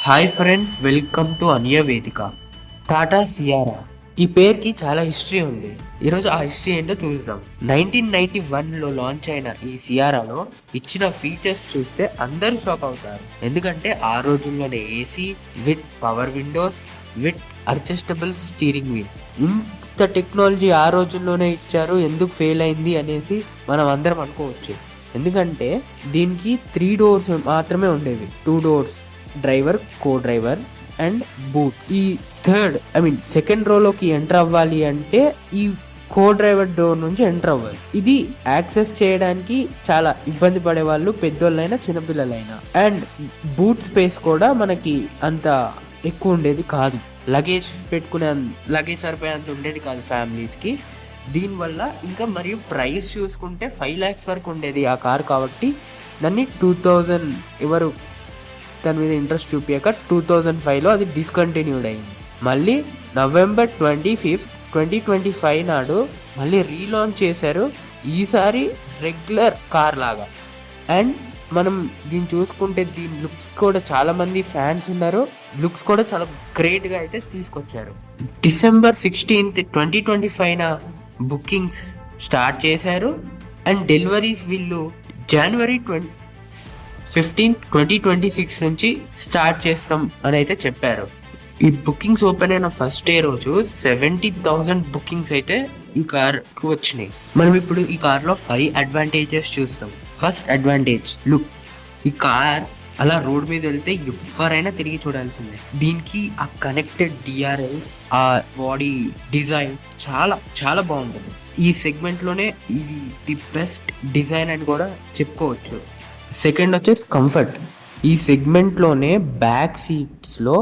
Hi friends, welcome to అన్య వేదిక. Tata Sierra ఈ పేరుకి చాలా హిస్టరీ ఉంది. ఈరోజు ఆ హిస్టరీ ఏంటో చూద్దాం. 1991లో లాంచ్ అయిన ఈ సియారాలో ఇచ్చిన ఫీచర్స్ చూస్తే అందరూ షాక్ అవుతారు. ఎందుకంటే ఆ రోజుల్లోనే AC with power windows with adjustable steering wheel, ఇంత టెక్నాలజీ ఆ రోజుల్లోనే ఇచ్చారు. ఎందుకు ఫెయిల్ అయింది అనేసి మనం అందరం అనుకోవచ్చు. ఎందుకంటే దీనికి 3 doors మాత్రమే ఉండేవి. 2 doors, driver, co driver and boot. ఈ సెకండ్ రోలోకి ఎంటర్ అవ్వాలి అంటే ఈ కో డ్రైవర్ డోర్ నుంచి ఎంటర్ అవ్వాలి. ఇది యాక్సెస్ చేయడానికి చాలా ఇబ్బంది పడే వాళ్ళు, పెద్దోళ్ళైనా చిన్నపిల్లలైనా. అండ్ బూట్ స్పేస్ కూడా మనకి అంత ఎక్కువ ఉండేది కాదు. లగేజ్ సరిపోయేంత ఉండేది కాదు ఫ్యామిలీస్కి. దీనివల్ల ఇంకా మరియు ప్రైస్ చూసుకుంటే 5 lakhs వరకు ఉండేది ఆ కార్. కాబట్టి దాన్ని 2000 ఎవరు దాని మీద ఇంట్రెస్ట్ చూపించాక 2005లో అది డిస్కంటిన్యూడ్ అయింది. మళ్ళీ November 25th, 2025 నాడు మళ్ళీ రీలాంచ్ చేశారు, ఈసారి రెగ్యులర్ కార్ లాగా. అండ్ మనం దీన్ని చూసుకుంటే దీని లుక్స్ కూడా చాలా మంది ఫ్యాన్స్ ఉన్నారు. లుక్స్ కూడా చాలా గ్రేట్గా అయితే తీసుకొచ్చారు. December 16th, 2025 బుకింగ్స్ స్టార్ట్ చేశారు. అండ్ డెలివరీస్ వీళ్ళు January 15th, 2026 నుంచి స్టార్ట్ చేస్తాం అని అయితే చెప్పారు. ఈ బుకింగ్స్ ఓపెన్ అయిన ఫస్ట్ డే రోజు 70,000 బుకింగ్స్ అయితే ఈ కార్కి వచ్చినాయి. మనం ఇప్పుడు ఈ కార్లో 5 అడ్వాంటేజెస్ చూస్తాం. First advantage looks. ఈ కార్ అలా రోడ్ మీద వెళ్తే ఎవరైనా తిరిగి చూడాల్సిందే. దీనికి ఆ కనెక్టెడ్ డిఆర్ఎల్స్, ఆ బాడీ డిజైన్ చాలా చాలా బాగుంటుంది. ఈ సెగ్మెంట్ లోనే ఇది ది బెస్ట్ డిజైన్ అని కూడా చెప్పుకోవచ్చు. సెకండ్ వచ్చేసి కంఫర్ట్. ఈ సెగ్మెంట్లోనే బ్యాక్ సీట్స్లో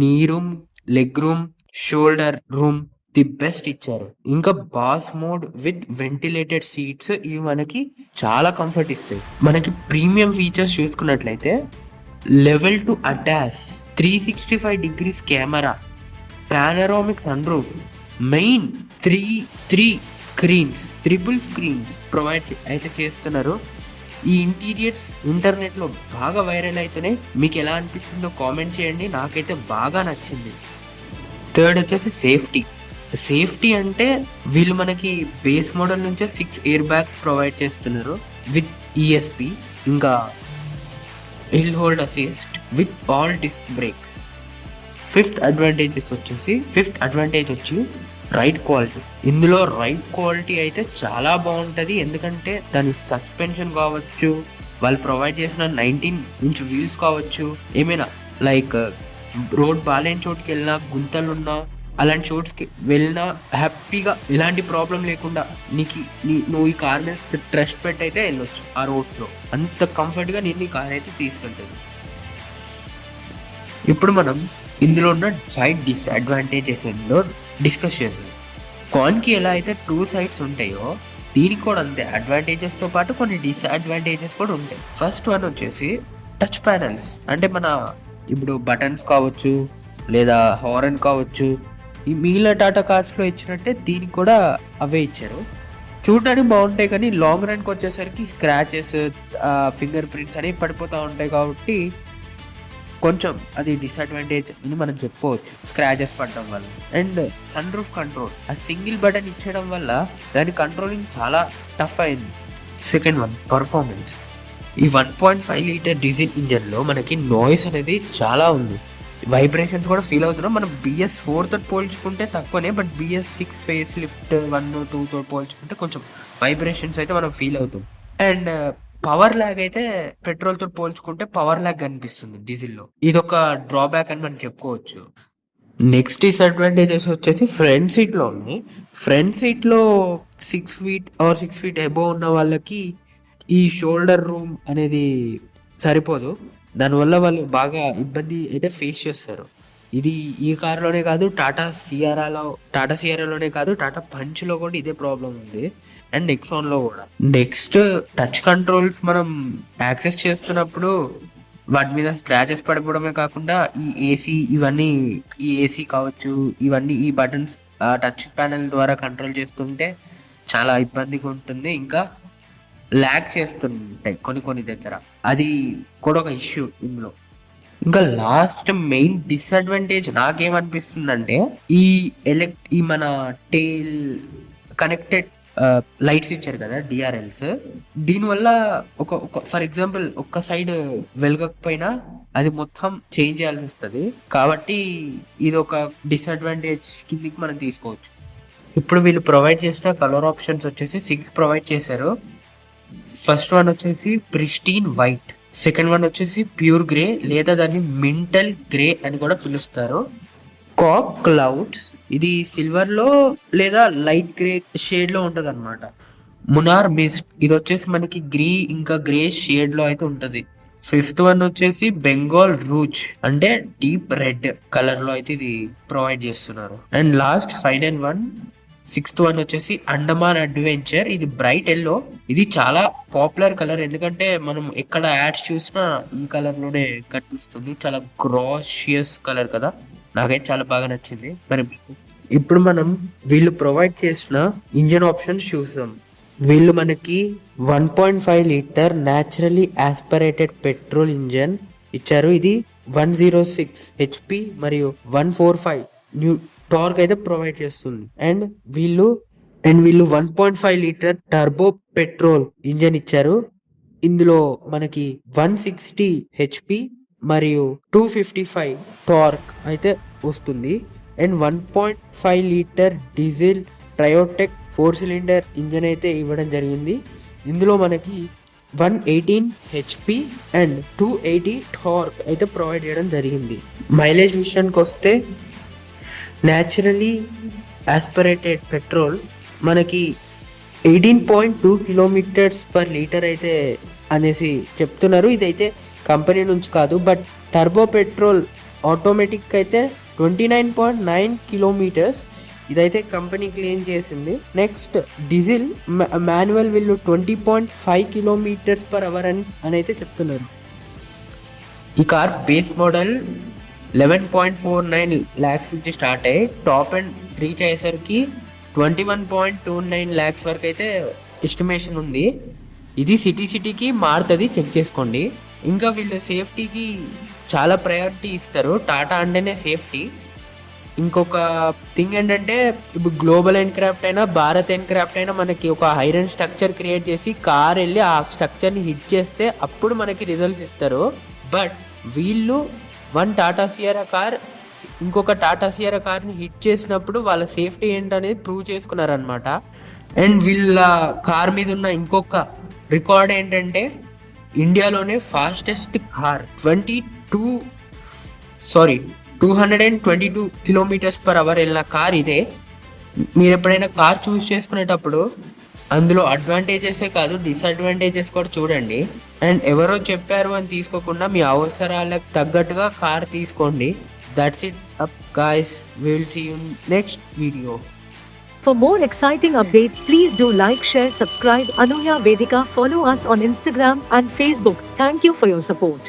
knee room, leg room, shoulder room the best ఇచ్చారు. ఇంకా boss mode with ventilated seats ఇవి మనకి చాలా కంఫర్ట్ ఇస్తాయి. మనకి ప్రీమియం ఫీచర్స్ చూసుకున్నట్లయితే level 2 ADAS, 365 degrees camera, panoramic sun roof, main three triple screens provide అయితే చేస్తున్నారు. ఈ ఇంటీరియర్స్ ఇంటర్నెట్లో బాగా వైరల్ అవుతున్నాయి. మీకు ఎలా అనిపించిందో కామెంట్ చేయండి. నాకైతే బాగా నచ్చింది. థర్డ్ వచ్చేసి సేఫ్టీ అంటే వీళ్ళు మనకి బేస్ మోడల్ నుంచే 6 ఎయిర్ బ్యాగ్స్ ప్రొవైడ్ చేస్తున్నారు విత్ ఈఎస్పి, ఇంకా hill hold assist with all disc brakes. Fifth advantage వచ్చి రైడ్ క్వాలిటీ. ఇందులో రైడ్ క్వాలిటీ అయితే చాలా బాగుంటుంది. ఎందుకంటే దాని సస్పెన్షన్ కావచ్చు, వాళ్ళు ప్రొవైడ్ చేసిన 19-inch వీల్స్ కావచ్చు, ఏమైనా లైక్ రోడ్ బాలేని చోటుకి వెళ్ళినా, గుంతలున్నా, అలాంటి చోట్స్కి వెళ్ళినా హ్యాపీగా ఎలాంటి ప్రాబ్లం లేకుండా నువ్వు ఈ కార్ మీద ట్రస్ట్ పెట్టి అయితే వెళ్ళొచ్చు. ఆ రోడ్స్లో అంత కంఫర్ట్గా నేను ఈ కార్ అయితే తీసుకెళ్తాను. ఇప్పుడు మనం ఇందులో ఉన్న 5 డిస్అడ్వాంటేజెస్ ఏందో డిస్కస్ చేద్దాం. కాయిన్కి ఎలా అయితే 2 sides ఉంటాయో దీనికి కూడా అంతే. అడ్వాంటేజెస్తో పాటు కొన్ని డిస్అడ్వాంటేజెస్ కూడా ఉంటాయి. ఫస్ట్ వన్ వచ్చేసి టచ్ ప్యానల్స్. అంటే మన ఇప్పుడు బటన్స్ కావచ్చు, లేదా హారన్ కావచ్చు, ఈ మిగిలిన టాటా కార్స్లో ఇచ్చినట్టే దీనికి కూడా అవే ఇచ్చారు. చూడడానికి బాగుంటాయి, కానీ లాంగ్ రన్కి వచ్చేసరికి స్క్రాచెస్, ఫింగర్ ప్రింట్స్ అనేవి పడిపోతూ ఉంటాయి. కాబట్టి కొంచెం అది డిసడ్వాంటేజ్ అని మనం చెప్పుకోవచ్చు, స్క్రాచెస్ పడడం వల్ల. అండ్ సన్ రూఫ్ కంట్రోల్, ఆ సింగిల్ బటన్ ఇచ్చడం వల్ల దాని కంట్రోలింగ్ చాలా టఫ్ అయింది. Second one performance. ఈ 1.5 లీటర్ డీజిల్ ఇంజన్లో మనకి నాయిస్ అనేది చాలా ఉంది. వైబ్రేషన్స్ కూడా ఫీల్ అవుతున్నాం. మనం BS4 తో పోల్చుకుంటే తక్కువనే, బట్ BS6 ఫేస్ లిఫ్ట్ 1, 2తో పోల్చుకుంటే కొంచెం వైబ్రేషన్స్ అయితే మనం ఫీల్ అవుతాం. అండ్ పవర్ ల్యాగ్ అయితే పెట్రోల్తో పోల్చుకుంటే పవర్ ల్యాగ్ కనిపిస్తుంది డీజిల్లో. ఇదొక డ్రాబ్యాక్ అని మనం చెప్పుకోవచ్చు. నెక్స్ట్ డిసడ్వాంటేజెస్ వచ్చేసి ఫ్రంట్ సీట్లో 6 feet ఆర్ 6 feet అబోవ్ ఉన్న వాళ్ళకి ఈ షోల్డర్ రూమ్ అనేది సరిపోదు. దానివల్ల వాళ్ళు బాగా ఇబ్బంది అయితే ఫేస్ చేస్తారు. ఇది ఈ కార్లోనే కాదు, టాటా సియారాలోనే కాదు, టాటా పంచ్లో కూడా ఇదే ప్రాబ్లం ఉంది. అండ్ నెక్సాన్లో కూడా. Next touch controls. మనం యాక్సెస్ చేస్తున్నప్పుడు వాటి మీద స్క్రాచెస్ పడిపోవడమే కాకుండా ఈ ఏసీ కావచ్చు, ఇవన్నీ ఈ బటన్స్ టచ్ ప్యానెల్ ద్వారా కంట్రోల్ చేస్తుంటే చాలా ఇబ్బందిగా ఉంటుంది. ఇంకా ల్యాగ్ చేస్తుంటాయి కొన్ని దగ్గర. అది కూడా ఒక ఇష్యూ ఇందులో. ఇంకా లాస్ట్ మెయిన్ డిసడ్వాంటేజ్ నాకేమనిపిస్తుందంటే ఈ మన టేల్ కనెక్టెడ్ లైట్స్ ఇచ్చారు కదా డిఆర్ఎల్స్, దీనివల్ల ఒక ఫర్ ఎగ్జాంపుల్ ఒక్క సైడ్ వెలగకపోయినా అది మొత్తం చేంజ్ చేయాల్సి వస్తుంది. కాబట్టి ఇది ఒక డిసడ్వాంటేజ్ కిందికి మనం తీసుకోవచ్చు. ఇప్పుడు వీళ్ళు ప్రొవైడ్ చేసిన కలర్ ఆప్షన్స్ వచ్చేసి 6 ప్రొవైడ్ చేశారు. ఫస్ట్ వన్ వచ్చేసి ప్రిస్టీన్ వైట్, సెకండ్ వన్ వచ్చేసి ప్యూర్ గ్రే లేదా దాన్ని మింటల్ గ్రే అని కూడా పిలుస్తారు. కాక్ క్లౌడ్స్, ఇది సిల్వర్ లో లేదా లైట్ గ్రే షేడ్ లో ఉంటది అనమాట. మునార్ మిస్ట్, ఇది వచ్చేసి మనకి ఇంకా గ్రే షేడ్ లో అయితే ఉంటది. ఫిఫ్త్ వన్ వచ్చేసి బెంగాల్ రూజ్, అంటే డీప్ రెడ్ కలర్ లో అయితే ఇది ప్రొవైడ్ చేస్తున్నారు. And last final one, sixth one వచ్చేసి అండమాన్ అడ్వెంచర్, ఇది బ్రైట్ ఎల్లో. ఇది చాలా పాపులర్ కలర్, ఎందుకంటే మనం ఎక్కడ యాడ్స్ చూసినా ఈ కలర్ లోనే కనిపిస్తుంది. చాలా గ్రాషియస్ కలర్ కదా, నాకైతే చాలా బాగా నచ్చింది. మరి ఇప్పుడు మనం వీళ్ళు ప్రొవైడ్ చేసిన ఇంజన్ ఆప్షన్స్ చూసాం. వీళ్ళు మనకి 1.5 litre naturally aspirated petrol engine ఇచ్చారు. ఇది 106 HP మరియు 145 న్యూ టార్క్ అయితే ప్రొవైడ్ చేస్తుంది. అండ్ వీళ్ళు 1.5 లీటర్ టర్బో పెట్రోల్ ఇంజన్ ఇచ్చారు. ఇందులో మనకి 160 HP మరియు 255 టార్క్ అయితే వస్తుంది. And 1.5 litre diesel Triotech 4 cylinder engine అయితే ఇవ్వడం జరిగింది. ఇందులో మనకి 118 HP అండ్ 280 టార్క్ అయితే ప్రొవైడ్ చేయడం జరిగింది. మైలేజ్ విషయానికి వస్తే న్యాచురలీ ఆస్పిరేటెడ్ పెట్రోల్ మనకి 18.2 కిలోమీటర్స్ పర్ లీటర్ అయితే అనేసి చెప్తున్నారు. ఇదైతే కంపెనీ నుంచి కాదు, బట్ టర్బో పెట్రోల్ ఆటోమేటిక్ అయితే 29.9 కిలోమీటర్స్, ఇదైతే కంపెనీ క్లెయిమ్ చేసింది. నెక్స్ట్ డీజిల్ మాన్యువల్ వీళ్ళు 20.5 కిలోమీటర్స్ పర్ అవర్ అని అయితే చెప్తున్నారు. ఈ కార్ బేస్ మోడల్ 11.49 lakhs నుంచి స్టార్ట్ అయ్యి టాప్ అండ్ రీచ్ అయ్యేసరికి 21.29 lakhs వరకు అయితే ఎస్టిమేషన్ ఉంది. ఇది సిటీకి మారుతుంది, చెక్ చేసుకోండి. ఇంకా వీళ్ళు సేఫ్టీకి చాలా ప్రయారిటీ ఇస్తారు. టాటా అంటేనే సేఫ్టీ. ఇంకొక థింగ్ ఏంటంటే, ఇప్పుడు గ్లోబల్ ఎన్క్రాఫ్ట్ అయినా భారత్ ఎన్క్రాఫ్ట్ అయినా మనకి ఒక ఐరన్ స్ట్రక్చర్ క్రియేట్ చేసి కార్ వెళ్ళి ఆ స్ట్రక్చర్ని హిట్ చేస్తే అప్పుడు మనకి రిజల్ట్స్ ఇస్తారు. బట్ వీళ్ళు వన్ టాటా సియరా కార్ ఇంకొక టాటా సియరా కార్ని హిట్ చేసినప్పుడు వాళ్ళ సేఫ్టీ ఏంటనేది ప్రూవ్ చేసుకున్నారనమాట. అండ్ వీళ్ళ కార్ మీద ఉన్న ఇంకొక రికార్డ్ ఏంటంటే, ఇండియాలోనే fastest car 222 kilometres per hour వెళ్ళిన కార్ ఇదే. మీరు ఎప్పుడైనా కార్ చూస్ చేసుకునేటప్పుడు అందులో అడ్వాంటేజెసే కాదు డిసడ్వాంటేజెస్ కూడా చూడండి. అండ్ ఎవరో చెప్పారు అని తీసుకోకుండా మీ అవసరాలకు తగ్గట్టుగా కార్ తీసుకోండి. That's it up guys, we will see you next video. For more exciting updates, please do like, share, subscribe Anuya Vedika. Follow us on Instagram and Facebook. Thank you for your support.